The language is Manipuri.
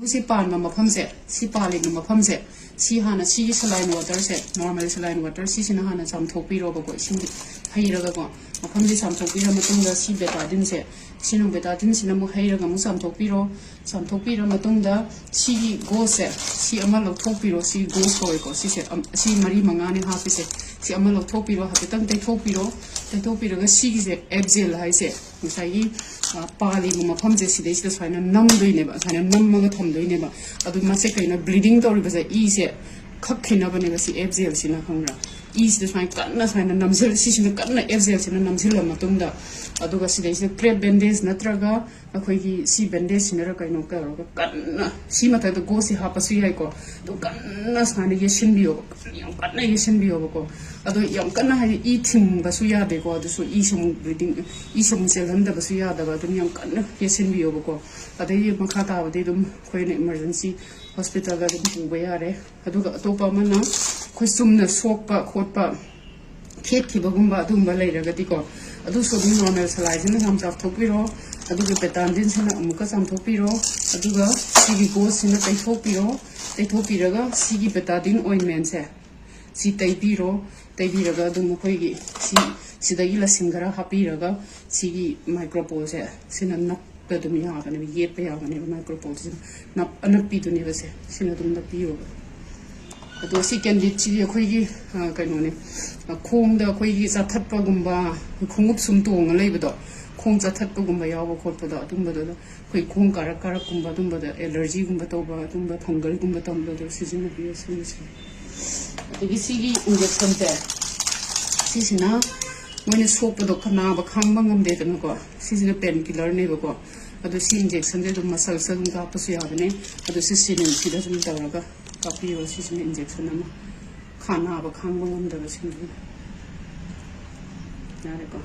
si pan ma pham se si pali ma pham se si hana si saline water se normal saline water si sina hana cham thok pi ro ba ko sing hai ra ga ko ma pham si cham thok pi ra ma tung da si betadine se sinu betadine sina mo hai ra ga mo cham thok pi ra ma tung da si go se si ama lo thok pi ro si go ko si se si mari manga ne ha pi se si ama lo thok pi ro ha pe tang te thok pi ro ga si se abzel hai se misai pali ma pham je si de si saina nam doi ne ba saina nam ma ga tham doi ne ba adu ma se kaina bleeding tori ba se e se khak khina ba ne ba si abzel sina hangra e se saina kanna saina namjel si sina kanna abzel sina namjil ma tung da adu ga si de si crepe bandage natraga akhoi gi si bandage sina ra kaino ka ro kanna si ma ta do go si ha pa su yai ko do kanna saina ye shin bi yo yam kanna ye shin bi yo ko adu yam kanna ha e thing ba su ya de ko adu su e sum bleeding e sum sel ham da ba su ya da ba du yam kanna ye shin bi yo ko adu ye ma kha ta ba de dum khoi ne emergency hospital ga dum pu ba ya re adu ga to pa ma na khoi sum na sok pa khot pa khet ki ba gum ba dum ba lai ra ga ti ko adu so dum normal salai jin ham chap thok pi ro adu ga petan din sina amuka cham thok pi ro adu ga si gi go sina tai thok pi ra ga si gi betadine ointment se si tai pi ra ga dum khoi gi si da gi la singara ha pi ra ga si gi micropole se sina nak da dum ya ga ne ye pe ya ga ne micropole sina nap anap pi du ne ba se sina dum da pi ro adu si candid chi khoi gi kai no ne khong da khoi gi cha that pa gum ba khongup sum tong lai ba do khong cha that pa gum ba yaw ba khot pa da dum ba da khoi khong kara gum ba dum ba da allergy gum ba to ba dum ba fungal gum ba tam da si sina bi si adu si gi injection te si sina moine sop pa do khana ba khang ba ngam de ta ko si sina pain killer ne ba ko adu si injection de dum masal sa dum ka pa su ya ne adu si sinin si da dum ta ga kapi ro si sina injection ama khana ba khang ba ngam da ba sin na re ko